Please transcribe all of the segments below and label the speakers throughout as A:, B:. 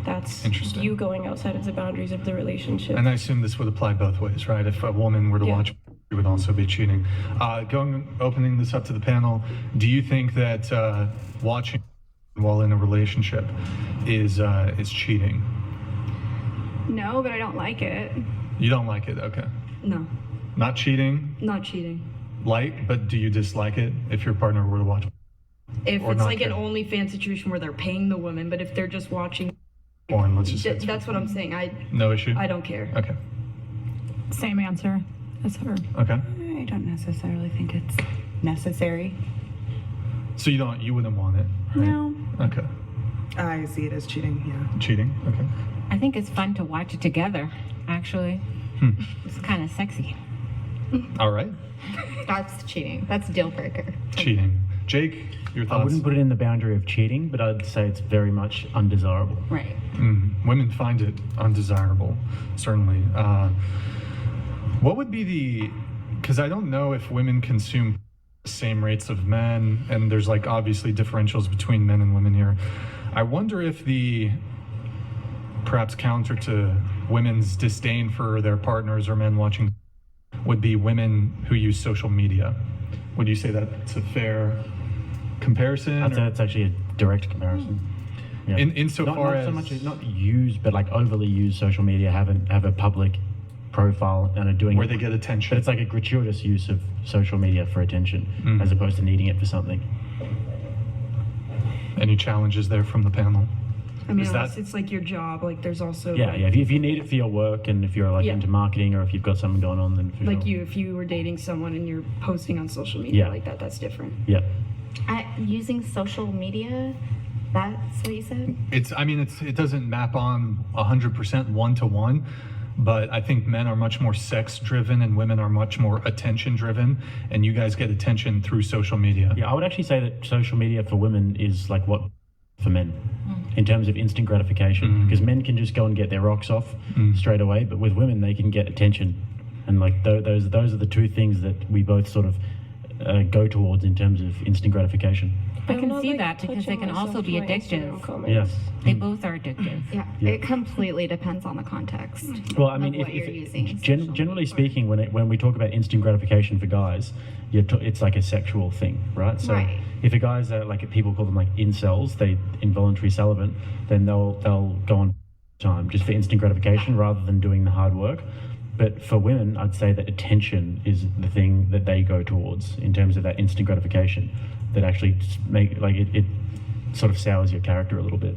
A: That's
B: Interesting.
A: you going outside of the boundaries of the relationship.
B: And I assume this would apply both ways, right? If a woman were to watch, it would also be cheating. Opening this up to the panel, do you think that watching while in a relationship is cheating?
C: No, but I don't like it.
B: You don't like it, okay.
D: No,
B: Not cheating,
D: not cheating.
B: like, but do you dislike it if your partner were to watch?
D: If
B: Or
D: it's
B: not
D: like an
B: care.
D: OnlyFans situation where they're paying the woman, but if they're just watching,
B: Porn, let's just say
D: that's what I'm saying.
B: no issue?
D: I don't care.
B: Okay,
E: Same answer as her.
B: okay.
F: I don't necessarily think it's necessary.
B: So you wouldn't want it, right?
F: No.
B: Okay.
G: I see it as cheating, yeah.
B: Cheating, okay.
H: I think it's fun to watch it together, actually. It's kind of sexy.
B: All right.
I: That's cheating. That's a deal breaker.
B: Cheating. Jake, your thoughts?
J: I wouldn't put it in the boundary of cheating, but I'd say it's very much undesirable.
H: Right.
B: Women find it undesirable, certainly. What would be because I don't know if women consume the same rates of men, and there's like obviously differentials between men and women here. I wonder if the perhaps counter to women's disdain for their partners or men watching would be women who use social media. Would you say that's a fair comparison?
J: I'd say
B: or-
J: it's actually a direct comparison. Yeah.
B: Insofar
J: not
B: as
J: so much not use, but like overly use social media, have a public profile and are doing
B: where
J: it,
B: they get attention.
J: but it's like a gratuitous use of social media for attention, as opposed to needing it for something.
B: Any challenges there from the panel?
D: I mean,
B: Is
D: unless
B: that-
D: it's like your job, like there's also
J: Yeah,
D: like,
J: yeah. If you need it for your work, and if you're like
D: Yeah.
J: into marketing, or if you've got something going on, then for
D: like
J: sure.
D: if you were dating someone and you're posting on social media
J: Yeah.
D: like that, that's different.
J: Yeah.
I: Using social media, that's what you said?
B: It doesn't map on 100% one-to-one, but I think men are much more sex-driven and women are much more attention-driven, and you guys get attention through social media.
J: Yeah, I would actually say that social media for women is like what for men in terms of instant gratification, because men can just go and get their rocks off straight away, but with women they can get attention, and like those are the two things that we both sort of go towards in terms of instant gratification.
H: I
A: I'm
H: can
A: not,
H: see
A: like,
H: that because they
A: touching
H: can also
A: myself
H: be
A: in my Instagram
H: addictive.
A: comments.
J: Yes.
H: They both are addictive.
I: Yeah,
J: Yeah.
I: it completely depends on the context.
J: Well, I
I: of
J: mean,
I: what you're using social
J: generally
I: media for.
J: speaking, when we talk about instant gratification for guys, it's like a sexual thing, right? So
I: Right.
J: if a guy's like people call them like incels, they involuntary celibate, then they'll go on time just for instant gratification rather than doing the hard work. But for women, I'd say that attention is the thing that they go towards in terms of that instant gratification that actually make like it sort of sours your character a little bit.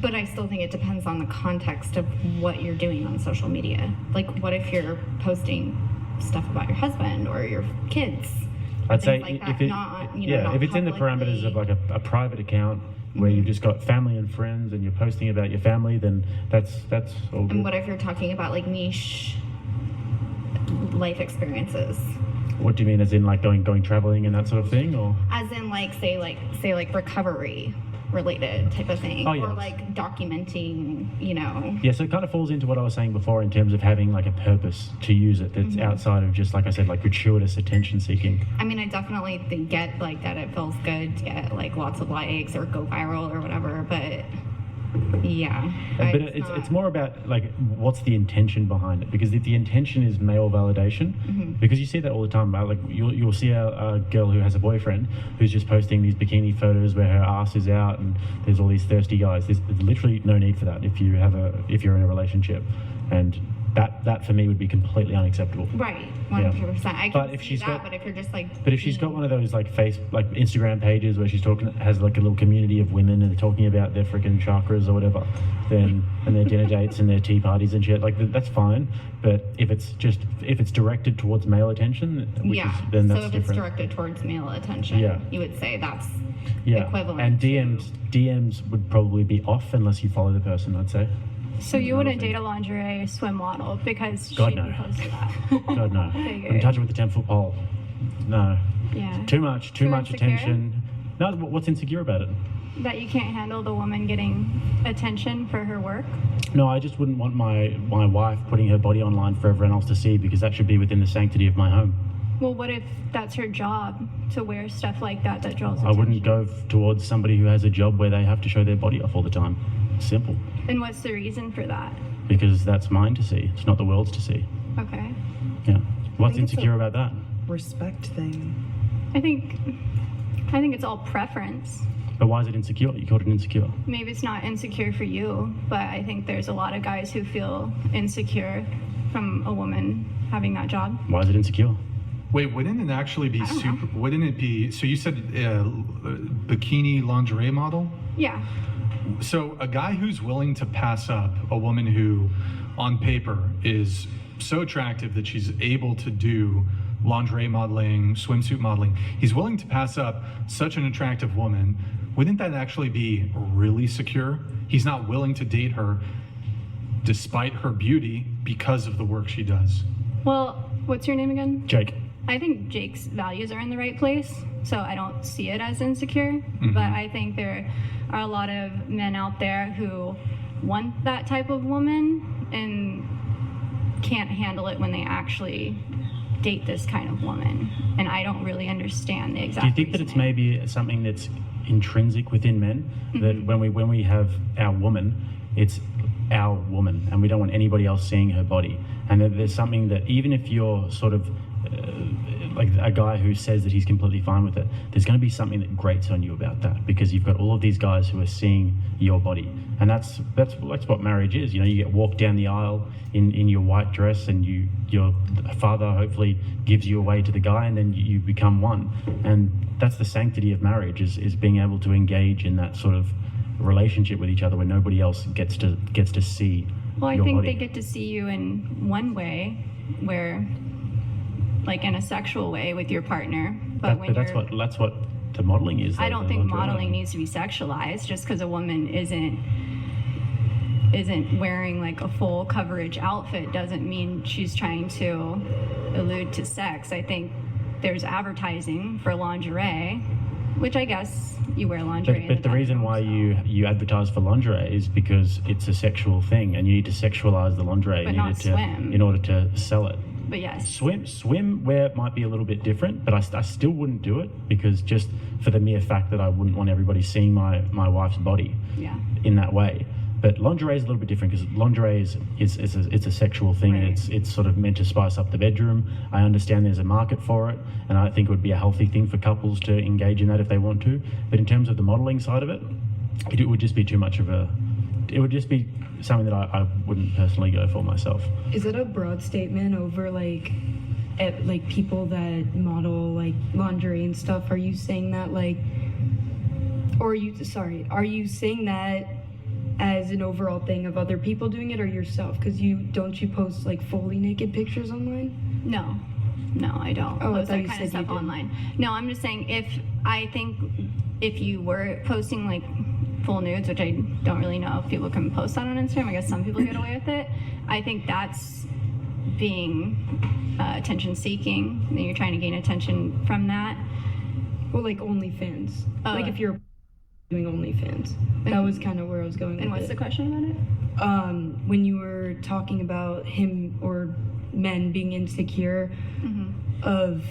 I: But I still think it depends on the context of what you're doing on social media. Like, what if you're posting stuff about your husband or your kids? or
J: I'd say
I: things like
J: if
I: that,
J: it,
I: not,
J: yeah, if it's in the parameters of like a private account where you've just got family and friends and you're posting about your family, then that's all good.
I: And what if you're talking about like niche life experiences?
J: What do you mean, as in like going traveling and that sort of thing, or?
I: As in like say like recovery related type of thing.
J: Oh, yeah.
I: Or like documenting,
J: Yeah, so it kind of falls into what I was saying before in terms of having like a purpose to use it that's outside of just, like I said, like gratuitous attention seeking.
I: I mean, I definitely get like that it feels good to get like lots of likes or go viral or whatever, but yeah.
J: But it's more about like what's the intention behind it, because if the intention is male validation, because you see that all the time, like you'll see a girl who has a boyfriend who's just posting these bikini photos where her ass is out and there's all these thirsty guys. There's literally no need for that if you're in a relationship, and that for me would be completely unacceptable.
I: Right, 100%. I can
J: But if
I: see
J: she's
I: that,
J: got-
I: but if you're just like...
J: But if she's got one of those like Instagram pages where she's has like a little community of women and they're talking about their freaking chakras or whatever, then and their dinner dates and their tea parties and shit, like that's fine. But if it's directed towards male attention, then that's
I: so if
J: different.
I: it's directed towards male attention,
J: Yeah.
I: you would say that's
J: Yeah,
I: equivalent
J: and
I: to-
J: DMs would probably be off unless you follow the person, I'd say.
C: So you wouldn't date a lingerie swim model because
J: God,
C: she'd
J: no.
C: be posting that?
J: God no.
C: Figured.
J: I'm touching with the 10-foot pole. No.
C: Yeah.
J: Too much
C: Too
J: much
C: insecure?
J: attention. No, what's insecure about it?
C: That you can't handle the woman getting attention for her work?
J: No, I just wouldn't want my wife putting her body online for everyone else to see, because that should be within the sanctity of my home.
C: Well, what if that's her job, to wear stuff like that draws
J: I
C: attention?
J: wouldn't go towards somebody who has a job where they have to show their body off all the time. Simple.
C: And what's the reason for that?
J: Because that's mine to see. It's not the world's to see.
C: Okay.
J: Yeah. What's
G: think it's
J: insecure about that?
G: Respect thing.
C: I think it's all preference.
J: But why is it insecure? You called it insecure.
C: Maybe it's not insecure for you, but I think there's a lot of guys who feel insecure from a woman having that job.
J: Why is it insecure?
B: Wait, wouldn't it actually be super? Wouldn't it be? So you said bikini lingerie model.
C: Yeah.
B: So a guy who's willing to pass up a woman who, on paper, is so attractive that she's able to do lingerie modeling, swimsuit modeling, he's willing to pass up such an attractive woman. Wouldn't that actually be really secure? He's not willing to date her despite her beauty because of the work she does.
C: Well, what's your name again?
J: Jake.
C: I think Jake's values are in the right place, so I don't see it as insecure. But I think there are a lot of men out there who want that type of woman and can't handle it when they actually date this kind of woman. And I don't really understand the exact
J: Do you think that it's
C: reasoning.
J: maybe something that's intrinsic within men? That when we have our woman, it's our woman, and we don't want anybody else seeing her body. And that there's something that even if you're sort of like a guy who says that he's completely fine with it, there's going to be something that grates on you about that, because you've got all of these guys who are seeing your body, and that's what marriage is. You know, you get walked down the aisle in your white dress, and your father hopefully gives you away to the guy, and then you become one. And that's the sanctity of marriage, is being able to engage in that sort of relationship with each other where nobody else gets to see
C: Well, I
J: your
C: think
J: body.
C: they get to see you in one way, where, like in a sexual way with your partner. But when
J: that's
C: you're,
J: what the modeling is.
C: I
J: the
C: don't think
J: lingerie
C: modeling needs to be sexualized. Just because a woman isn't wearing like a full coverage outfit doesn't mean she's trying to allude to sex. I think there's advertising for lingerie, which I guess you wear lingerie.
J: But the reason why you advertise for lingerie is because it's a sexual thing, and you need to sexualize the lingerie
C: But not swim.
J: in order to sell it.
C: But yes.
J: Swimwear might be a little bit different, but I still wouldn't do it, because just for the mere fact that I wouldn't want everybody seeing my wife's body
C: Yeah.
J: in that way. But lingerie is a little bit different, because lingerie is a sexual thing, and
C: Right.
J: it's sort of meant to spice up the bedroom. I understand there's a market for it, and I think it would be a healthy thing for couples to engage in that if they want to. But in terms of the modeling side of it, it would just be too much of it would just be something that I wouldn't personally go for myself.
D: Is it a broad statement over like people that model like lingerie and stuff? Are you saying that are you saying that as an overall thing of other people doing it, or yourself? Because don't you post like fully naked pictures online?
C: No, I don't
D: Oh, I
C: post
D: thought
C: that
D: you
C: kind of
D: said you
C: stuff
D: did.
C: online. No, I'm just saying if you were posting like full nudes, which I don't really know if people can post that on Instagram. I guess some people get away with it. I think that's being attention seeking, and you're trying to gain attention from that.
D: Well, like OnlyFans.
C: Oh.
D: Like if you're doing OnlyFans. That was kind of where I was going
C: And
D: with
C: what's the
D: it.
C: question about it?
D: When you were talking about him or men being insecure of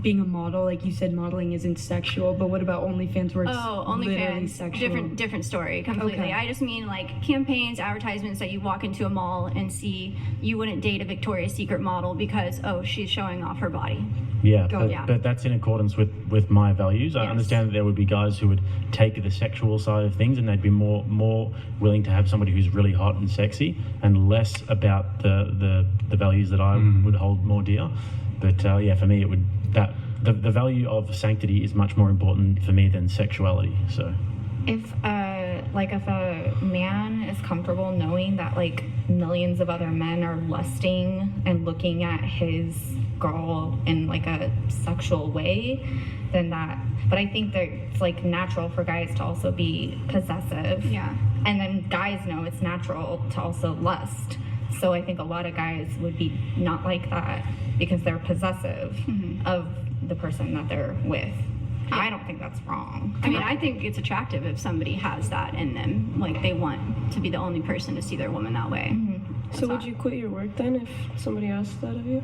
D: being a model, like you said, modeling isn't sexual, but what about OnlyFans where it's literally
C: OnlyFans,
D: sexual?
C: different story completely.
D: Okay.
C: I just mean like campaigns, advertisements that you walk into a mall and see. You wouldn't date a Victoria's Secret model because she's showing off her body.
J: Yeah,
C: Yeah.
J: but that's in accordance with my values. I
C: Yes.
J: understand that there would be guys who would take the sexual side of things, and they'd be more willing to have somebody who's really hot and sexy, and less about the values that I would hold more dear. But yeah, for me, it would the value of sanctity is much more important for me than sexuality. So
I: If a man is comfortable knowing that like millions of other men are lusting and looking at his girl in like a sexual way, then that. But I think that it's like natural for guys to also be possessive.
C: Yeah.
I: And then guys know it's natural to also lust. So I think a lot of guys would be not like that because they're possessive of the person that they're with. I don't think that's wrong.
C: I mean, I think it's attractive if somebody has that in them. Like they want to be the only person to see their woman that way.
A: So would you quit your work then if somebody asked that of you?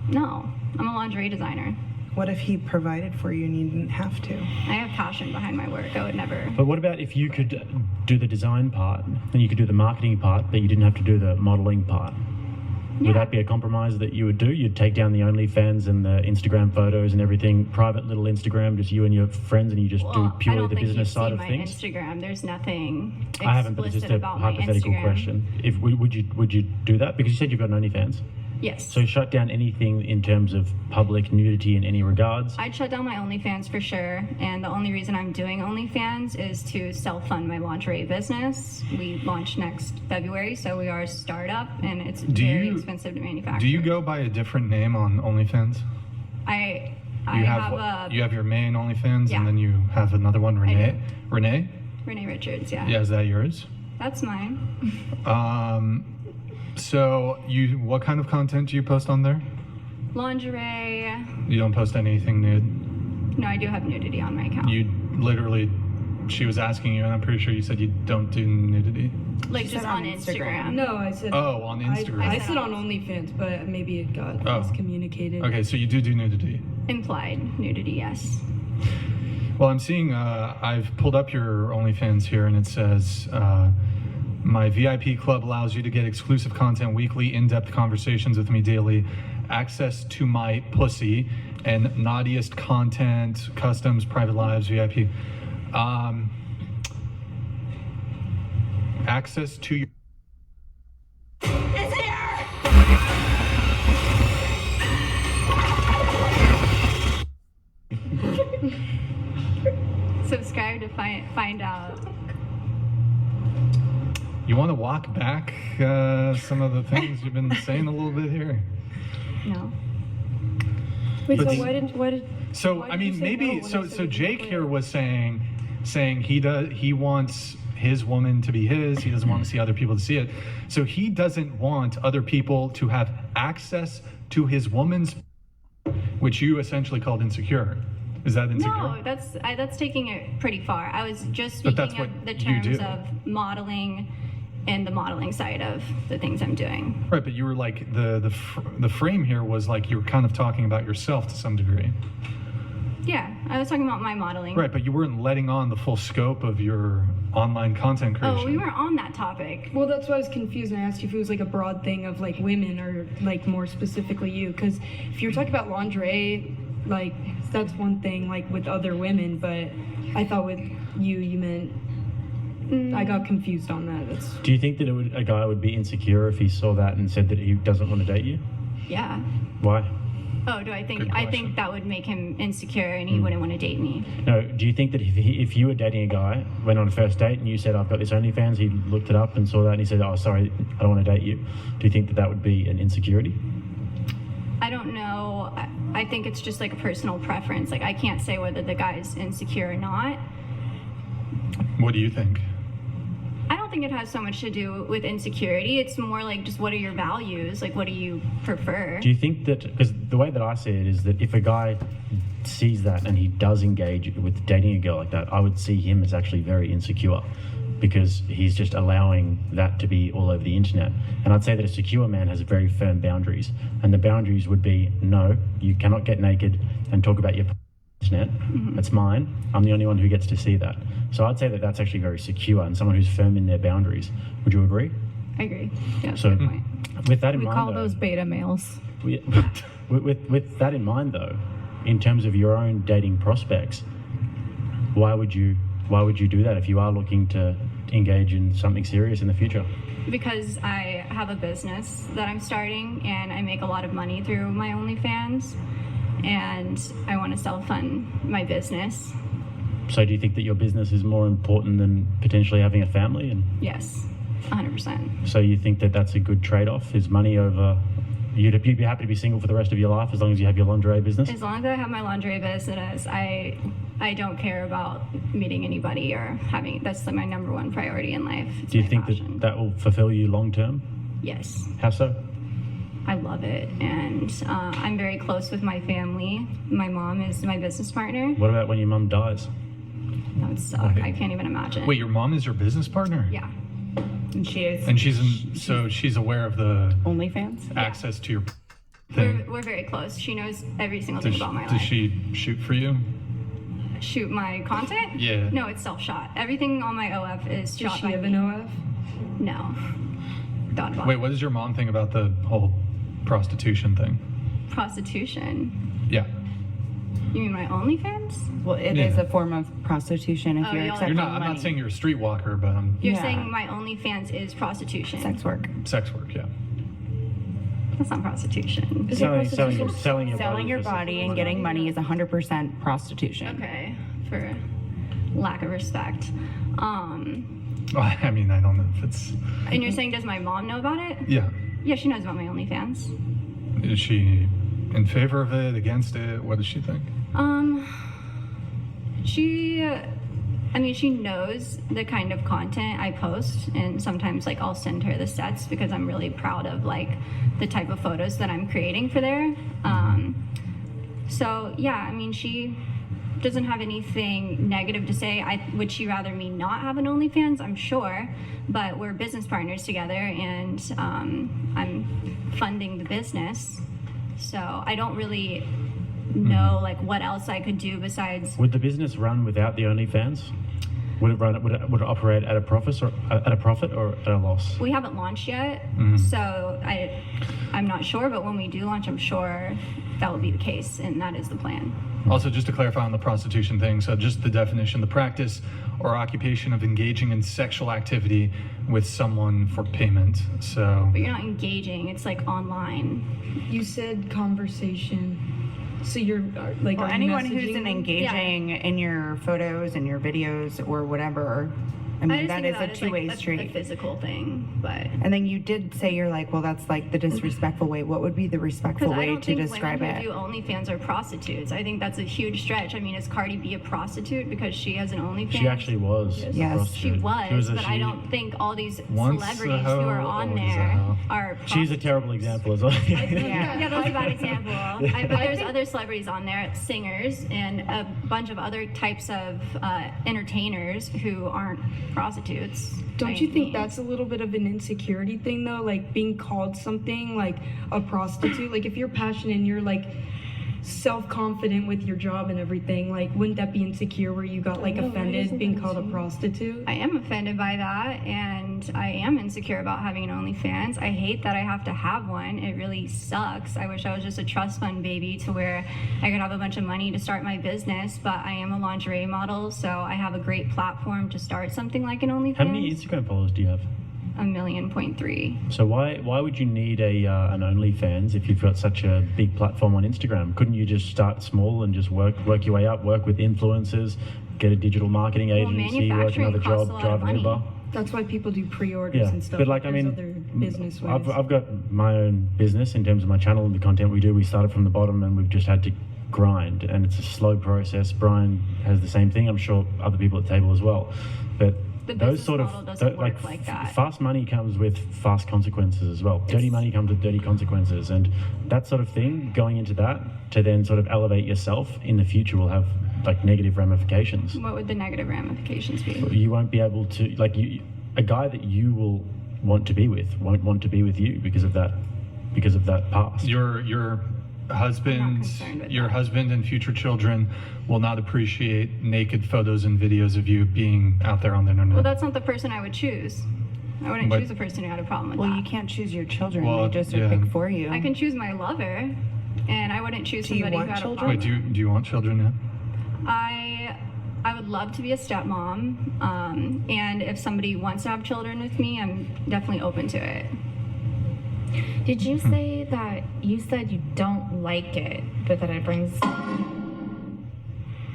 C: No, I'm a lingerie designer.
G: What if he provided for you and you didn't have to?
C: I have passion behind my work. I would never.
J: But what about if you could do the design part and you could do the marketing part, but you didn't have to do the modeling part? Would that be a compromise that you would do? You'd take down the OnlyFans and the Instagram photos and everything, private little Instagram, just you and your friends, and you just do purely the business side of things?
C: Instagram. There's nothing explicit
J: I haven't, but it's just a
C: about my
J: hypothetical
C: Instagram.
J: question. If would you do that? Because you said you've got an OnlyFans.
C: Yes.
J: So shut down anything in terms of public nudity in any regards.
C: I'd shut down my OnlyFans for sure, and the only reason I'm doing OnlyFans is to self-fund my lingerie business. We launch next February, so we are a startup, and it's very expensive to manufacture.
B: Do you go by a different name on OnlyFans?
C: You
B: have your main OnlyFans,
C: Yeah.
B: and then you have another one, Renee. Renee?
C: Renee Richards, yeah.
B: Yeah, is that yours?
C: That's mine.
B: So what kind of content do you post on there?
C: Lingerie.
B: You don't post anything nude?
C: No, I do have nudity on my account.
B: You literally, she was asking you, and I'm pretty sure you said you don't do nudity.
C: Like
F: She
C: just
F: said
C: on
F: on
C: Instagram.
D: No, I said.
B: Oh, on Instagram.
D: I said on OnlyFans, but maybe it got miscommunicated.
B: Okay, so you do nudity.
C: Implied nudity, yes.
B: Well, I'm seeing, I've pulled up your OnlyFans here, and it says, my VIP club allows you to get exclusive content weekly, in-depth conversations with me daily, access to my pussy, and naughtiest content, customs, private lives, VIP. Access to your...
C: Subscribe to find out.
B: You want to walk back some of the things you've been saying a little bit here?
C: No.
A: Wait,
B: But
A: so
B: the-
A: why did
B: So
A: why
B: I
A: did you
B: mean,
A: say
B: maybe
A: no when I said
B: so
A: we
B: Jake
A: can
B: here
A: play?
B: was saying he wants his woman to be his. He doesn't want to see other people to see it. So he doesn't want other people to have access to his woman's, which you essentially called insecure. Is that insecure?
C: No, that's taking it pretty far. I was just
B: But that's
C: speaking of
B: what
C: the
B: you
C: terms
B: do.
C: of modeling and the modeling side of the things I'm doing.
B: Right, but you were like the frame here was like you were kind of talking about yourself to some degree.
C: Yeah, I was talking about my modeling.
B: Right, but you weren't letting on the full scope of your online content creation.
C: Oh, we were on that topic.
D: Well, that's why I was confused, and I asked you if it was like a broad thing of like women or like more specifically you. Because if you're talking about lingerie, like that's one thing, like with other women. But I thought with you meant. I got confused on that. That's.
J: Do you think that a guy would be insecure if he saw that and said that he doesn't want to date you?
C: Yeah.
J: Why?
C: Oh, do I think?
B: Good
C: I
B: question.
C: think that would make him insecure, and he wouldn't want to date me.
J: No, do you think that if you were dating a guy, went on a first date, and you said, I've got this OnlyFans, he looked it up and saw that, and he said, oh, sorry, I don't want to date you. Do you think that that would be an insecurity?
C: I don't know. I think it's just like a personal preference. Like I can't say whether the guy's insecure or not.
B: What do you think?
C: I don't think it has so much to do with insecurity. It's more like just what are your values? Like what do you prefer?
J: Do you think that, because the way that I see it is that if a guy sees that and he does engage with dating a girl like that, I would see him as actually very insecure because he's just allowing that to be all over the internet. And I'd say that a secure man has very firm boundaries. And the boundaries would be, no, you cannot get naked and talk about your internet. That's mine. I'm the only one who gets to see that. So I'd say that that's actually very secure and someone who's firm in their boundaries. Would you agree?
C: I agree. Yeah, that's
J: So
C: a good point.
J: with that in
E: We
J: mind,
E: call
J: though,
E: those beta males.
J: with that in mind, though, in terms of your own dating prospects, why would you do that if you are looking to engage in something serious in the future?
C: Because I have a business that I'm starting and I make a lot of money through my OnlyFans and I want to self-fund my business.
J: So do you think that your business is more important than potentially having a family? And
C: Yes, 100%.
J: so you think that that's a good trade-off, is money over... You'd be happy to be single for the rest of your life as long as you have your lingerie business?
C: As long as I have my lingerie business, I don't care about meeting anybody or having, that's like my number one priority in life. It's
J: Do you
C: my
J: think
C: passion.
J: that will fulfill you long-term?
C: Yes.
J: How so?
C: I love it, and I'm very close with my family. My mom is my business partner.
J: What about when your mum dies?
C: That would suck. I can't even imagine.
B: Wait, your mom is your business partner?
C: Yeah.
F: And she is
B: And she's aware of the
F: OnlyFans.
B: access to your... thing?
C: We're very close. She knows every single
B: Does
C: thing about my
B: does
C: life.
B: she shoot for you?
C: Shoot my content?
B: Yeah.
C: No, it's self-shot. Everything on my OF is
D: Does
C: shot
D: she
C: by
D: have
C: me.
D: an OF?
C: No. Thought about
B: Wait, what does your mom think about the whole prostitution thing?
C: prostitution.
B: Yeah.
C: You mean my OnlyFans?
F: Well, it is a form of prostitution if
C: Oh,
F: you're
C: y'all-
F: accepting
B: I'm
F: money.
B: not saying you're a streetwalker, but
C: You're
F: Yeah.
C: saying my OnlyFans is prostitution.
F: Sex work.
B: sex work, yeah.
C: That's not prostitution.
J: Selling
F: Your
J: for
F: body and getting money is 100% prostitution.
C: Okay, for lack of respect.
B: Well, I mean, I don't know if it's.
C: And you're saying, does my mom know about it?
B: Yeah.
C: Yeah, she knows about my OnlyFans.
B: Is she in favor of it, against it? What does she think?
C: She knows the kind of content I post, and sometimes like I'll send her the sets because I'm really proud of like the type of photos that I'm creating for there. So yeah, I mean, she doesn't have anything negative to say. Would she rather me not have an OnlyFans? I'm sure, but we're business partners together, and I'm funding the business, so I don't really know like what else I could do besides.
J: Would the business run without the OnlyFans? Would it run? Would it operate at a profit or at a loss?
C: We haven't launched yet, so I'm not sure. But when we do launch, I'm sure that will be the case, and that is the plan.
B: Also, just to clarify on the prostitution thing, so just the definition: the practice or occupation of engaging in sexual activity with someone for payment. So.
C: But you're not engaging; it's like online.
D: You said conversation. So you're like,
F: Well,
D: are you
F: anyone who's
D: messaging them?
F: engaging in your photos and your videos or whatever, I mean,
C: just
F: that
C: think
F: is a
C: as,
F: two-way
C: like,
F: street.
C: a physical thing, but
F: And then you did say you're like, well, that's like the disrespectful way. What would be the respectful
C: because I
F: way
C: don't
F: to
C: think
F: describe
C: women
F: it?
C: who do OnlyFans are prostitutes. I think that's a huge stretch. I mean, is Cardi B a prostitute because she has an OnlyFans?
J: She actually was. a
F: Yes.
J: prostitute.
C: She was,
J: a-
C: but I don't think all these
B: Once a
C: celebrities
B: hoe,
C: who are on
B: always a
C: there
B: hoe.
C: are.
J: She's a terrible example as well.
C: Yeah, that's a bad example. But there's other celebrities on there, singers, and a bunch of other types of entertainers who aren't prostitutes.
D: Don't
C: by
D: you
C: any
D: think
C: means.
D: that's a little bit of an insecurity thing though? Like being called something like a prostitute? Like if you're passionate and you're like self-confident with your job and everything, like wouldn't that be insecure where you got like offended being called a prostitute?
C: I am offended by that, and I am insecure about having an OnlyFans. I hate that I have to have one. It really sucks. I wish I was just a trust fund baby to where I could have a bunch of money to start my business, but I am a lingerie model, so I have a great platform to start something like an OnlyFans.
J: How many Instagram followers do you have?
C: 1.3 million.
J: So why would you need an OnlyFans if you've got such a big platform on Instagram? Couldn't you just start small and just work your way up, work with influencers, get a digital marketing agency, work
C: manufacturing
J: another
C: costs a
J: job,
C: lot
J: drive
C: of
J: an
C: money.
J: Uber?
D: That's why people do pre-orders
J: Yeah,
D: and stuff.
J: but like I
D: There's
J: mean,
D: other business ways.
J: I've got my own business in terms of my channel and the content we do. We started from the bottom and we've just had to grind, and it's a slow process. Brian has the same thing. I'm sure other people at the table as well, but.
C: The
J: Those
C: business
J: sort
C: model
J: of
C: doesn't work like that.
J: fast money comes with fast consequences as well. Dirty money comes with dirty consequences, and that sort of thing. Going into that to then sort of elevate yourself in the future will have like negative ramifications.
C: What would the negative ramifications be?
J: You won't be able to a guy that you will want to be with won't want to be with you because of that past.
B: Your husband,
C: concerned with
B: your
C: that.
B: husband and future children will not appreciate naked photos and videos of you being out there on the internet.
C: Well, that's not the person I would choose. I wouldn't
B: But-
C: choose a person who had a problem with
F: Well,
C: that.
F: you can't choose your children.
B: Well,
F: They just
B: yeah.
F: are picked for you.
C: I can choose my lover, and I wouldn't choose
F: Do you
C: somebody who
F: want
C: had
F: children?
C: a problem.
B: Wait, do you want children yet?
C: I would love to be a stepmom, and if somebody wants to have children with me, I'm definitely open to it.
I: Did you say that you said you don't like it, but that it brings...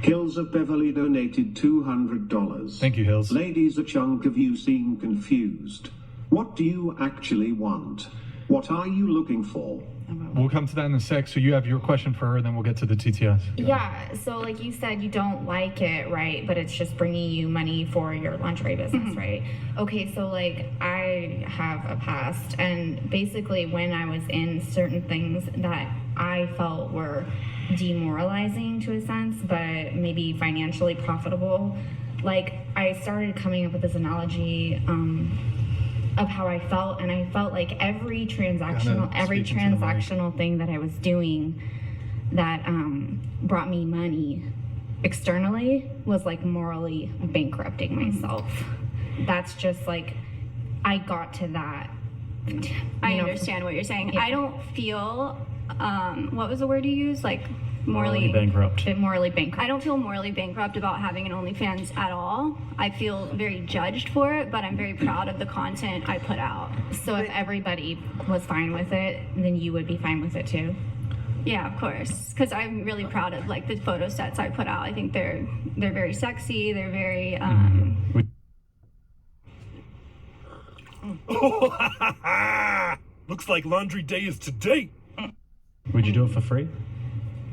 K: Hills of Beverly donated $200.
B: Thank you, Hills.
K: Ladies, a chunk of you seem confused. What do you actually want? What are you looking for?
B: We'll come to that in a sec. So you have your question for her, then we'll get to the TTS.
I: Yeah, so like you said, you don't like it, right? But it's just bringing you money for your lingerie business, right? Okay, so like I have a past, and basically when I was in certain things that I felt were demoralizing to a sense, but maybe financially profitable, like I started coming up with this analogy. of how I felt, and I felt like every transactional thing that I was doing that brought me money externally was like morally bankrupting myself. That's just like, I got to that.
C: I understand what you're saying. I don't feel, what was the word you used? Like morally
J: bankrupt.
I: Morally bankrupt.
C: I don't feel morally bankrupt about having an OnlyFans at all. I feel very judged for it, but I'm very proud of the content I put out.
I: So if everybody was fine with it, then you would be fine with it too?
C: Yeah, of course, because I'm really proud of like the photo sets I put out. I think they're very sexy. They're very
L: Looks like laundry day is today.
J: Would you do it for free?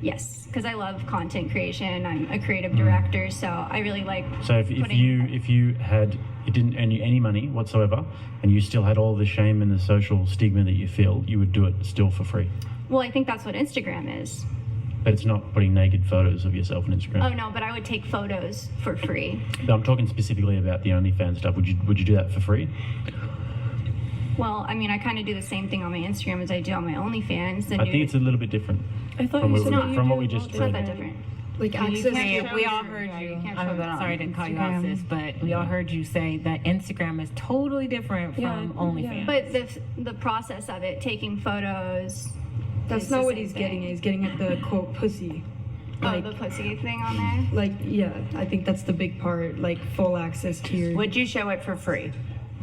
C: Yes, because I love content creation. I'm a creative director, so I really like.
J: So if you had, it didn't earn you any money whatsoever, and you still had all the shame and the social stigma that you feel, you would do it still for free.
C: Well, I think that's what Instagram is.
J: But it's not putting naked photos of yourself on Instagram.
C: Oh no, but I would take photos for free.
J: No, I'm talking specifically about the OnlyFans stuff. Would you do that for free?
C: Well, I mean, I kind of do the same thing on my Instagram as I do on my OnlyFans.
J: I think it's a little bit different.
A: I thought
J: from
A: you said
J: from what we just
C: It's not that
J: read.
C: different.
D: Like access to
H: We all heard you. I'm sorry I didn't call you out, sis, but we all heard you say that Instagram is totally different from OnlyFans.
C: But the process of it, taking photos.
D: That's
C: is
D: not
C: the
D: what
C: same
D: he's
C: thing.
D: getting at. He's getting at the quote pussy.
C: Oh, the pussy thing on there?
D: Like, yeah, I think that's the big part. Like full access to your.
F: Would you show it for free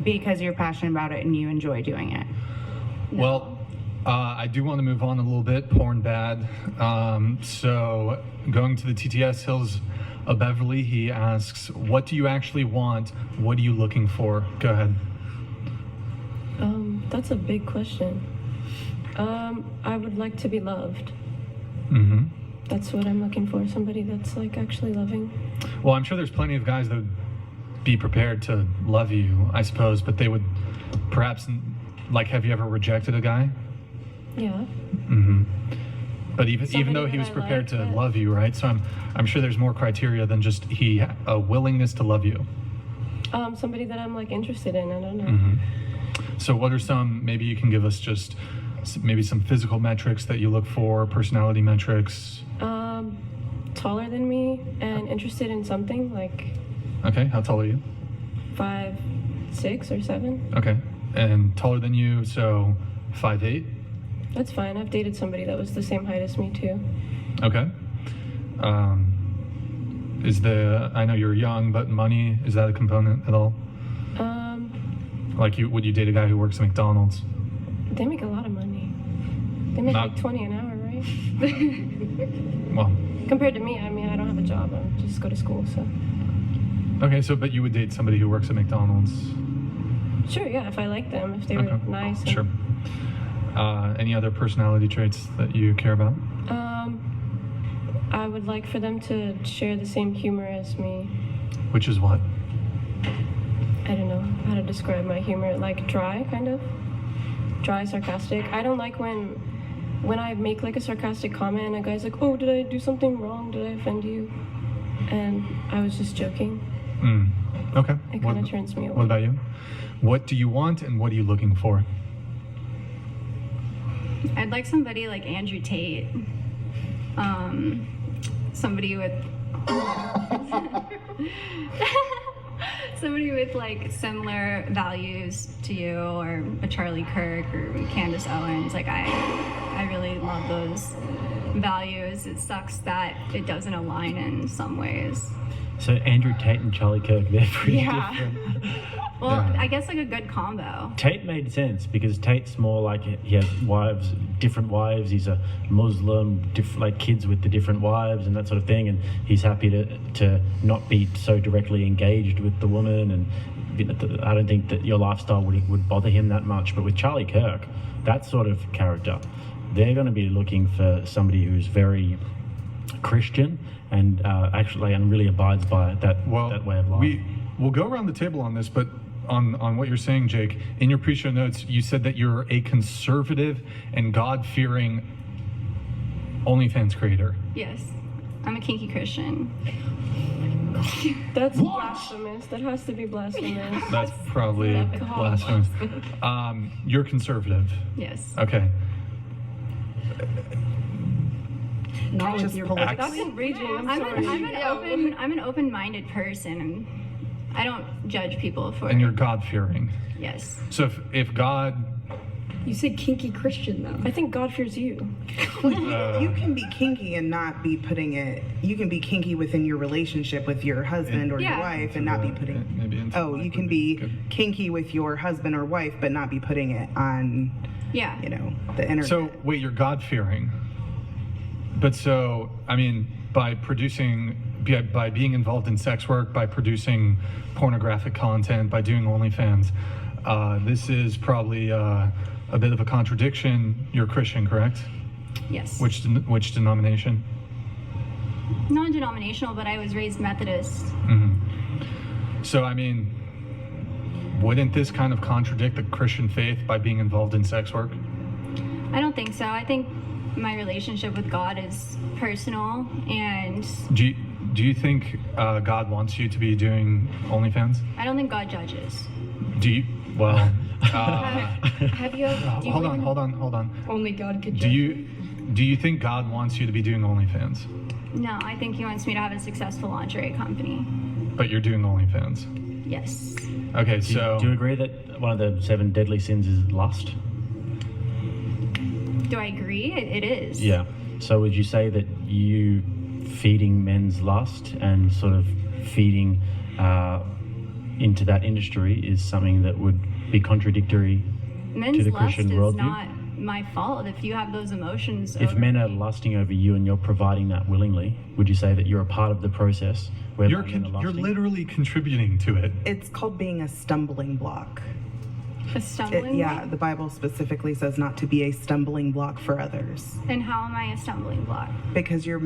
F: because you're passionate about it and you enjoy doing it?
B: Well, I do want to move on a little bit. Porn bad. So going to the TTS Hills of Beverly, he asks, what do you actually want? What are you looking for? Go ahead.
A: That's a big question. I would like to be loved.
B: Mm-hmm.
A: That's what I'm looking for. Somebody that's like actually loving.
B: Well, I'm sure there's plenty of guys that would be prepared to love you, I suppose, but they would perhaps, like, have you ever rejected a guy?
A: Yeah.
B: Mm-hmm. But even though he was prepared to love you, right? So I'm sure there's more criteria than just a willingness to love you.
A: Somebody that I'm like interested in. I don't know.
B: Mm-hmm. So what are some? Maybe you can give us just maybe some physical metrics that you look for, personality metrics.
A: Taller than me and interested in something like.
B: Okay, how tall are you?
A: 5'6" or 7.
B: Okay, and taller than you, so 5'8".
A: That's fine. I've dated somebody that was the same height as me too.
B: Okay. I know you're young, but money, is that a component at all? Like, would you date a guy who works at McDonald's?
A: They make a lot of money. They make like 20 an hour, right?
B: Well.
A: Compared to me, I mean, I don't have a job. I just go to school, so.
B: Okay, so but you would date somebody who works at McDonald's?
A: Sure, yeah, if I like them, if they were nice. And,
B: sure. Any other personality traits that you care about?
A: I would like for them to share the same humor as me.
B: Which is what?
A: I don't know how to describe my humor. Like dry, kind of. Dry, sarcastic. I don't like when I make like a sarcastic comment and a guy's like, oh, did I do something wrong? Did I offend you? And I was just joking.
B: Okay.
A: It kind of turns me away.
B: What about you? What do you want and what are you looking for?
C: I'd like somebody like Andrew Tate. Somebody with somebody with like similar values to you, or a Charlie Kirk or Candace Owens. Like I really love those values. It sucks that it doesn't align in some ways.
J: So Andrew Tate and Charlie Kirk, they're pretty different.
C: Well, I guess like a good combo.
J: Tate made sense because Tate's more like he has wives, different wives. He's a Muslim, like kids with the different wives and that sort of thing. And he's happy to not be so directly engaged with the woman. And I don't think that your lifestyle would bother him that much. But with Charlie Kirk, that sort of character, they're going to be looking for somebody who's very Christian and and really abides by that way of life.
B: We'll go around the table on this, but on what you're saying, Jake, in your pre-show notes, you said that you're a conservative and God-fearing OnlyFans creator.
C: Yes, I'm a kinky Christian.
A: That's blasphemous. That has to be blasphemous.
B: That's probably blasphemous. You're conservative.
C: Yes.
B: Okay.
D: Not with your
A: That's enraging. I'm sorry.
C: I'm an open-minded person, and I don't judge people for.
B: And you're God-fearing.
C: Yes.
B: So if God...
D: You said kinky Christian, though.
A: I think God fears you.
G: You can be kinky and not be putting it. You can be kinky within your relationship with your husband or your wife and not be putting.
B: Maybe
G: You can be kinky with your husband or wife, but not be putting it on.
C: Yeah.
G: You know, the internet.
B: So wait, you're God-fearing. But so, I mean, by being involved in sex work, by producing pornographic content, by doing OnlyFans, this is probably a bit of a contradiction. You're Christian, correct?
C: Yes.
B: Which denomination?
C: Non-denominational, but I was raised Methodist.
B: Mm-hmm. So, I mean, wouldn't this kind of contradict the Christian faith by being involved in sex work?
C: I don't think so. I think my relationship with God is personal, and
B: do you think God wants you to be doing OnlyFans?
C: I don't think God judges.
B: Do you? Well,
C: have you?
B: Hold on.
D: Only God could judge.
B: Do you think God wants you to be doing OnlyFans?
C: No, I think He wants me to have a successful lingerie company.
B: But you're doing OnlyFans.
C: Yes.
B: Okay,
J: Do you agree that one of the 7 deadly sins is lust?
C: Do I agree? It is.
J: Yeah. So would you say that you feeding men's lust and sort of feeding into that industry is something that would be contradictory
C: Men's
J: to the
C: lust
J: Christian
C: is
J: worldview?
C: not my fault if you have those emotions.
J: If
C: over
J: men are
C: me.
J: lusting over you and you're providing that willingly, would you say that you're a part of the process where
B: You're
J: men are lusting?
B: literally contributing to it.
G: It's called being a stumbling block.
C: A stumbling block?
G: The Bible specifically says not to be a stumbling block for others.
C: And how am I a stumbling block?
G: Because you're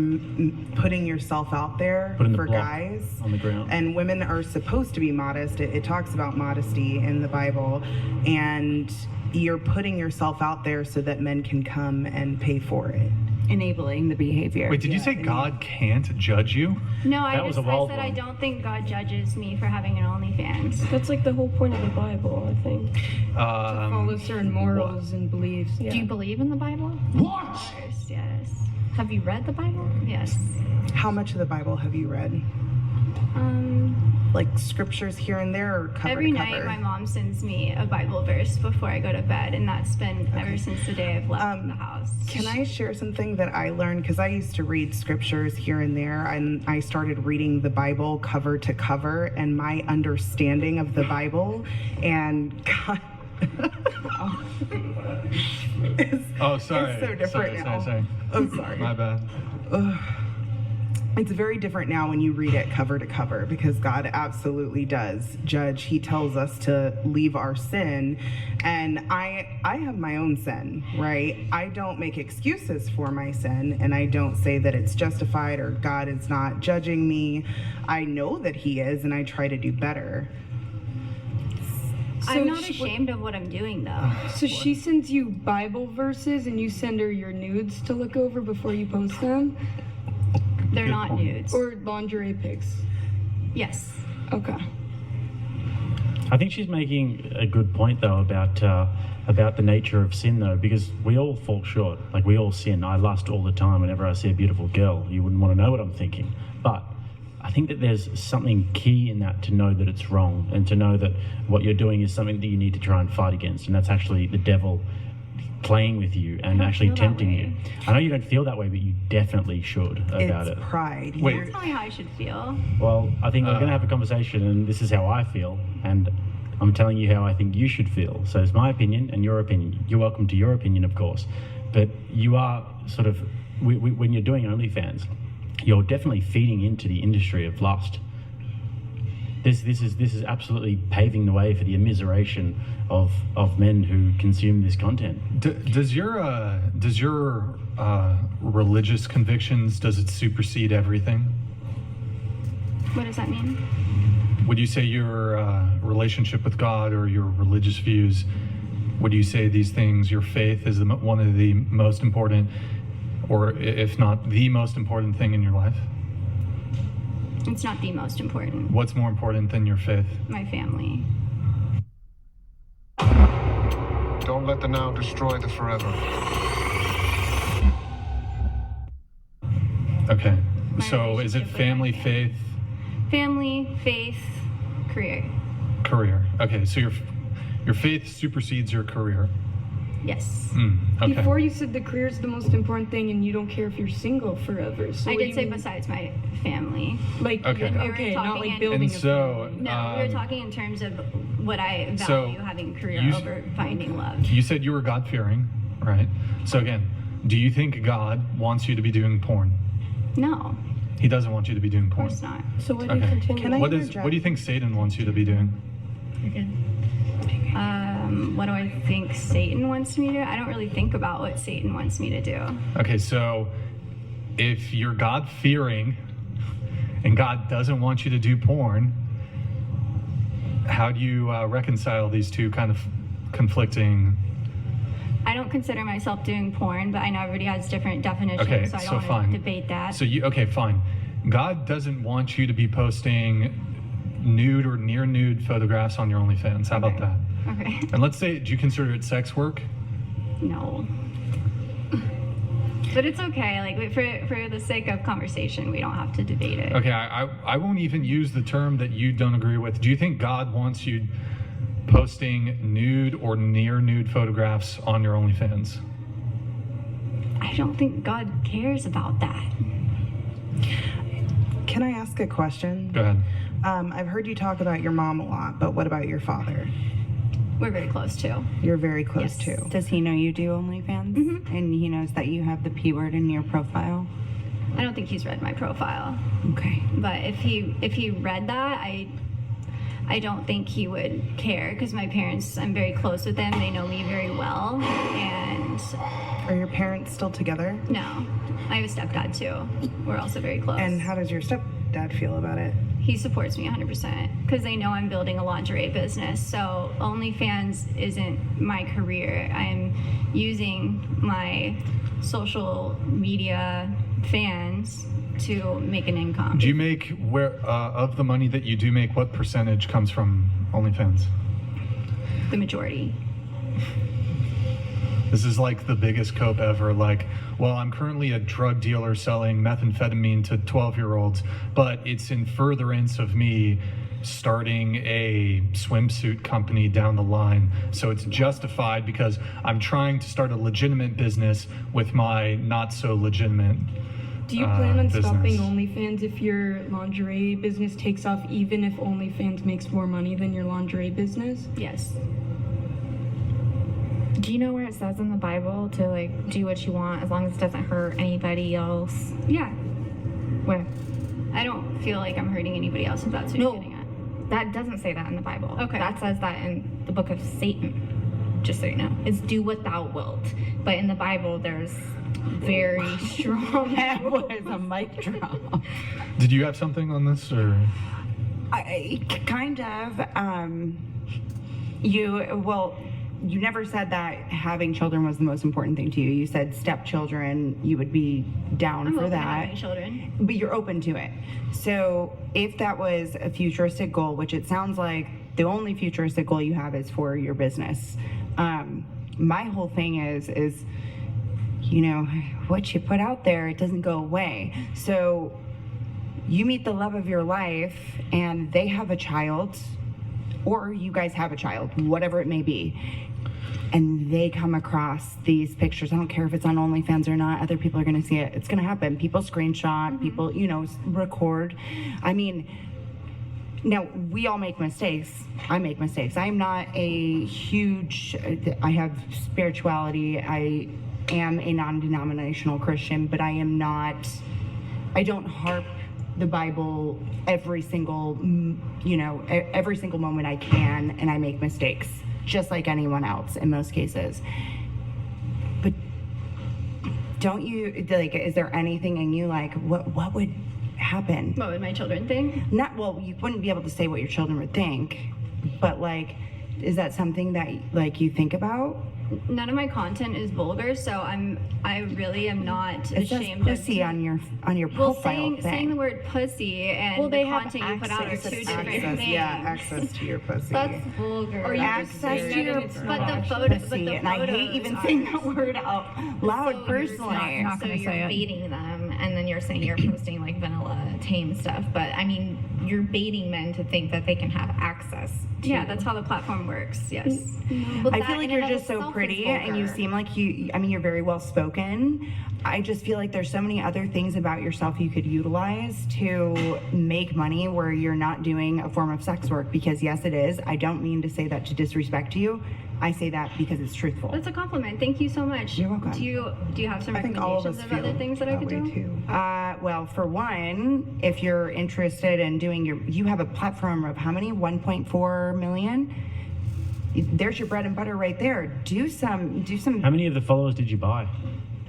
G: putting yourself out there
J: Putting the
G: for
J: block
G: guys.
J: on the ground.
G: And women are supposed to be modest. It talks about modesty in the Bible. And you're putting yourself out there so that men can come and pay for it.
F: Enabling the behavior.
B: Wait, did you say God can't judge you?
C: No, I
J: That was
C: said
J: a wild
C: I
J: one.
C: don't think God judges me for having an OnlyFans.
A: That's like the whole point of the Bible, I think.
D: Follow certain morals and beliefs.
A: Yeah.
C: Do you believe in the Bible? What? Yes. Have you read the Bible? Yes.
G: How much of the Bible have you read? Like scriptures here and there, or cover
C: Every
G: to cover?
C: night my mom sends me a Bible verse before I go to bed, and that's been ever since the day I've left the house.
G: Can I share something that I learned? Because I used to read scriptures here and there, and I started reading the Bible cover to cover, and my understanding of the Bible and God.
B: Sorry.
G: It's so different now.
B: Sorry.
G: Oh, sorry.
B: My bad.
G: It's very different now when you read it cover to cover, because God absolutely does judge. He tells us to leave our sin, and I have my own sin, right? I don't make excuses for my sin, and I don't say that it's justified or God is not judging me. I know that He is, and I try to do better.
C: I'm not ashamed of what I'm doing, though.
D: So she sends you Bible verses and you send her your nudes to look over before you post them?
C: They're not nudes.
D: Or lingerie pics?
C: Yes.
D: Okay.
J: I think she's making a good point though about the nature of sin though, because we all fall short. Like we all sin. I lust all the time whenever I see a beautiful girl. You wouldn't want to know what I'm thinking. But I think that there's something key in that to know that it's wrong and to know that what you're doing is something that you need to try and fight against. And that's actually the devil playing with you and actually tempting you. I know you don't feel that way, but you definitely should about it.
G: It's pride.
C: Don't tell me how I should feel.
J: Well, I think we're going to have a conversation, and this is how I feel, and I'm telling you how I think you should feel. So it's my opinion and your opinion. You're welcome to your opinion, of course, but you are sort of when you're doing OnlyFans, you're definitely feeding into the industry of lust. This is absolutely paving the way for the immiseration of men who consume this content.
B: Does your religious convictions, does it supersede everything?
C: What does that mean?
B: Would you say your relationship with God or your religious views, would you say these things, your faith is one of the most important, or if not the most important thing in your life?
C: It's not the most important.
B: What's more important than your faith?
C: My family.
M: Don't let the now destroy the forever.
B: Okay.
C: My
B: So is it
C: relationship with
B: family,
C: my
B: faith,
C: Family, faith, career.
B: career? Okay, so your faith supersedes your career.
C: Yes.
B: Okay.
D: Before you said the career is the most important thing, and you don't care if you're single forever. So
C: I
D: what do
C: did
D: you
C: say
D: mean?
C: besides my family.
D: Like,
B: Okay.
C: We were
D: okay, not
C: talking
D: like
C: in-
D: building
B: And
D: a
B: so,
D: family.
C: No, we were talking in terms of what I
B: So,
C: value having a career
B: you-
C: over finding love.
B: You said you were God-fearing, right? So again, do you think God wants you to be doing porn?
C: No,
B: He doesn't want you to be doing
C: of
B: porn.
C: course not.
A: So why do you
B: Okay.
A: continue?
G: Can I
B: What
G: interject?
B: do you think Satan wants you to be doing?
C: What do I think Satan wants me to do? I don't really think about what Satan wants me to do.
B: Okay, so if you're God-fearing and God doesn't want you to do porn, how do you reconcile these two kind of conflicting?
C: I don't consider myself doing porn, but I know everybody has different definitions,
B: Okay,
C: so I
B: so
C: don't want
B: fine.
C: to debate that.
B: So okay, fine. God doesn't want you to be posting nude or near nude photographs on your OnlyFans. How about that?
C: Okay.
B: And let's say, do you consider it sex work?
C: No. But it's okay. Like for the sake of conversation, we don't have to debate it.
B: Okay, I won't even use the term that you don't agree with. Do you think God wants you posting nude or near nude photographs on your OnlyFans?
C: I don't think God cares about that.
G: Can I ask a question?
B: Go ahead.
G: I've heard you talk about your mom a lot, but what about your father?
C: We're very close too.
G: You're very close
C: Yes.
G: to.
F: Does he know you do OnlyFans?
C: Mm-hmm.
F: And he knows that you have the P word in your profile?
C: I don't think he's read my profile.
F: Okay.
C: But if he read that, I don't think he would care because my parents, I'm very close with them. They know me very well. And
G: Are your parents still together?
C: no, I have a stepdad too. We're also very close.
G: And how does your stepdad feel about it?
C: He supports me 100% because they know I'm building a lingerie business. So OnlyFans isn't my career. I'm using my social media fans to make an income.
B: Do you make of the money that you do make, what percentage comes from OnlyFans?
C: The majority.
B: This is like the biggest cope ever. Like, well, I'm currently a drug dealer selling methamphetamine to 12-year-olds, but it's in furtherance of me starting a swimsuit company down the line. So it's justified because I'm trying to start a legitimate business with my not so legitimate
D: Do you plan on
B: business.
D: stopping OnlyFans if your lingerie business takes off, even if OnlyFans makes more money than your lingerie business?
C: Yes.
I: Do you know where it says in the Bible to like do what you want as long as it doesn't hurt anybody else?
C: Yeah.
I: Where?
C: I don't feel like I'm hurting anybody else if that's what you're getting at.
I: That doesn't say that in the Bible.
C: Okay.
I: That says that in the book of Satan, just so you know. It's do what thou wilt. But in the Bible, there's very strong.
F: That was a mic drop.
B: Did you have something on this, or?
F: I kind of. You never said that having children was the most important thing to you. You said stepchildren, you would be down
C: I'm
F: for
C: open to
F: that.
C: having children.
F: But you're open to it. So if that was a futuristic goal, which it sounds like the only futuristic goal you have is for your business, my whole thing is you know, what you put out there, it doesn't go away. So you meet the love of your life and they have a child, or you guys have a child, whatever it may be, and they come across these pictures. I don't care if it's on OnlyFans or not, other people are going to see it. It's going to happen. People screenshot, people, you know, record. I mean, now we all make mistakes. I make mistakes. I'm not a huge, I have spirituality. I am a non-denominational Christian, but I am not, I don't harp the Bible every single, you know, every single moment I can, and I make mistakes, just like anyone else in most cases. But don't you, like, is there anything in you, like, what would happen?
C: What would my children think?
F: Not, well, you wouldn't be able to say what your children would think, but like, Is that something that like you think about?
C: None of my content is vulgar, so I really am not
F: It says
C: ashamed
F: pussy
C: of
F: on your
C: well,
F: profile
C: saying the
F: thing.
C: word pussy and
I: they
C: the
I: have
C: content you put out are
I: access
C: two
I: to
C: different
I: access,
C: things.
G: Yeah, access to your pussy.
I: That's vulgar.
C: Or you
F: Access to your
C: but the photo, but
F: pussy,
C: the
F: and I hate even saying that word out loud personally.
E: not
I: So
E: gonna
I: you're
E: say it.
I: baiting them, and then you're saying you're posting like vanilla tame stuff. But I mean, you're baiting men to think that they can have access. To
C: Yeah, that's how the platform works. Yes.
I: Well,
F: I
I: that
F: feel like
I: in
F: you're
I: and of
F: just so
I: itself is
F: pretty and you
I: vulgar.
F: seem like you're very well spoken. I just feel like there's so many other things about yourself you could utilize to make money where you're not doing a form of sex work, because yes, it is. I don't mean to say that to disrespect you. I say that because it's truthful.
C: That's a compliment. Thank you so much.
F: You're welcome.
C: Do you have some
G: I think all of
C: recommendations
G: us
C: of
G: feel
C: other things that I could
G: way
C: do?
G: too.
F: Well, for one, if you're interested in doing you have a platform of how many? 1.4 million? There's your bread and butter right there. Do some.
J: How many of the followers did you buy?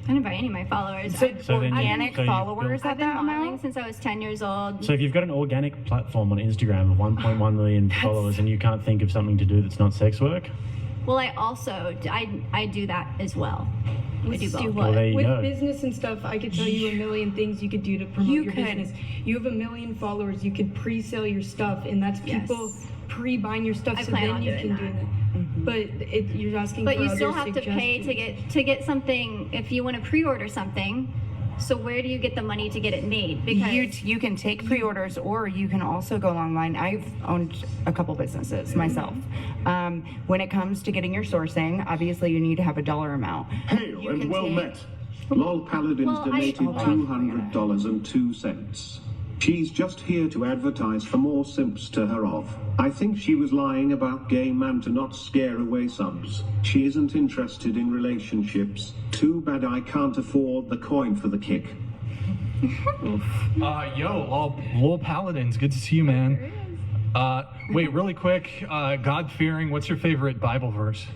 C: I didn't buy any of my followers.
F: So
C: I've
J: then-
F: organic
J: so you've
F: followers
J: built-
F: at
C: I've been
F: that
C: modeling
F: amount?
C: since I was 10 years old.
J: So if you've got an organic platform on Instagram of 1.1 million followers and you can't think of something to do that's not sex work,
C: Well, I also I do that as well. I do both.
J: well, there you
D: With
J: go.
D: business and stuff, I could tell you a million things you could do to promote
F: You
D: your
F: could.
D: business. You have a million followers, you could pre-sell your stuff, and that's people
C: Yes.
D: pre-buying your stuff,
C: I
D: so
C: plan
D: then
C: on
D: you
C: doing
D: can
C: that.
D: do that. But you're asking
C: But
D: for
C: you
D: other
C: still have to pay
D: suggestions.
C: to get something if you want to pre-order something. So where do you get the money to get it made? Because
F: You can take pre-orders, or you can also go online. I've owned a couple businesses myself. When it comes to getting your sourcing, obviously you need to have a dollar amount.
K: Hail
F: You
K: and
F: can
K: well
F: take-
K: met. Lol Paladins
C: Well,
K: donated
F: I-
K: $200.02. She's just here to advertise for more simps to her off. I think she was lying about gay man to not scare away subs. She isn't interested in relationships. Too bad I can't afford the coin for the kick.
B: Lol Paladins, good to see you, man. Wait, really quick, God-fearing, what's your favorite Bible verse?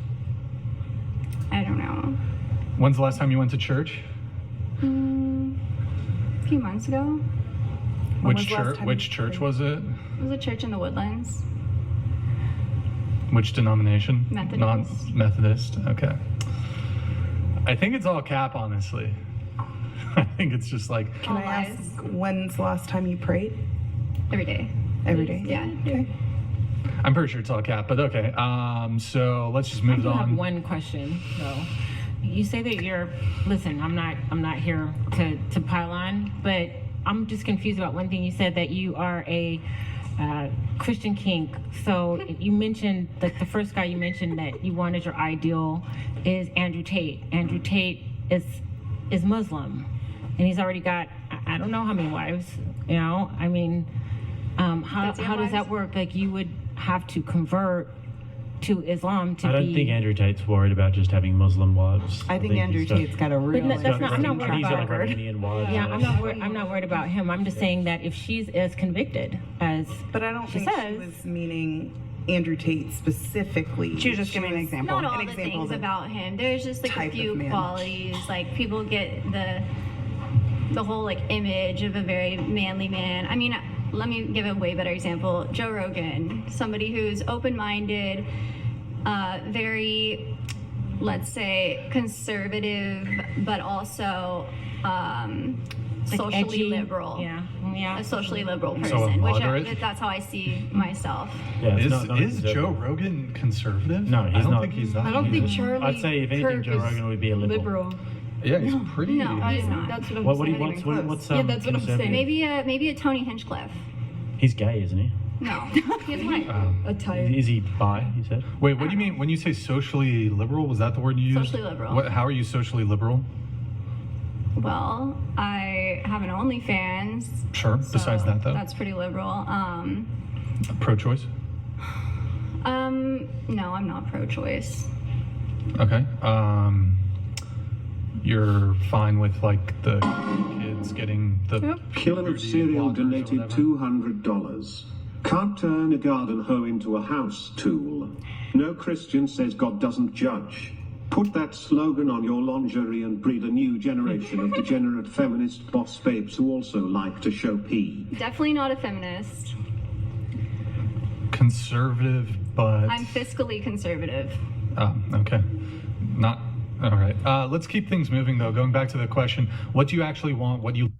C: I don't know.
B: When's the last time you went to church?
C: A few months ago,
B: Which church was it?
C: it was a church in the Woodlands.
B: Which denomination?
C: Methodist.
B: Non-Methodist. Okay. I think it's all cap, honestly. I think it's just like
G: Can I ask, when's the last time you prayed?
C: Every day.
G: Every day?
C: Yeah.
G: Okay.
B: I'm pretty sure it's all cap, but okay. So let's just
H: I
B: move
H: do have
B: on.
H: one question though. You say that you're listen, I'm not here to pile on, but I'm just confused about one thing. You said that you are a Christian kink. So you mentioned that the first guy you mentioned that you wanted your ideal is Andrew Tate. Andrew Tate is Muslim, and he's already got I don't know how many wives. You know, I mean, how does that work? Like you would have to convert to Islam to be.
J: I don't think Andrew Tate's worried about just having Muslim wives.
F: I think Andrew Tate's got a real.
H: That's not. I'm not worried
J: He's got
H: about.
J: like Romanian wives.
H: Yeah, I'm not worried about him. I'm just saying that if she's as convicted as
G: But I don't
H: she
G: think she
H: says,
G: was meaning Andrew Tate specifically.
F: She was just giving an example.
C: Not all
F: An
C: the
F: example
C: things
F: of-
C: about him. There's just like a
G: type of
C: few
G: man.
C: qualities. Like people get the whole like image of a very manly man. I mean, let me give a way better example. Joe Rogan, somebody who's open-minded, very, let's say, conservative, but also socially
H: edgy.
C: liberal.
H: Yeah.
C: A socially liberal
B: So a
C: person,
B: moderate?
C: that's how I see myself.
J: Yeah, it's
B: Is
J: not
B: Joe
J: conservative.
B: Rogan conservative?
J: No, he's
B: I don't
J: not.
B: think he's that.
D: I don't think Charlie
J: I'd say if anything,
D: Kirk
J: Joe
D: is
J: Rogan would be a liberal.
B: Yeah, he's pretty.
C: No, he's not.
D: That's what I'm
J: What
D: saying.
J: what's
D: Yeah, that's what I'm
J: conservative?
D: saying.
C: Maybe a Tony Hinchcliffe.
J: He's gay, isn't he?
C: No, he has a wife.
D: Attire.
J: Is he bi? You said.
B: Wait, what do you mean when you say socially liberal? Was that the word you used?
C: Socially liberal.
B: How are you socially liberal?
C: Well, I have an OnlyFans.
B: Sure.
C: so
B: Besides that, though,
C: that's pretty liberal.
B: pro-choice.
C: No, I'm not pro-choice.
B: Okay. You're fine with like the kids getting the
K: Killer of Cereal donated $200. Can't turn a garden hoe into a house tool. No Christian says God doesn't judge. Put that slogan on your lingerie and breed a new generation of degenerate feminist boss babes who also like to show pee.
C: Definitely not a feminist.
B: conservative but
C: I'm fiscally conservative.
B: okay, not all right. Let's keep things moving though. Going back to the question, what do you actually want? What do you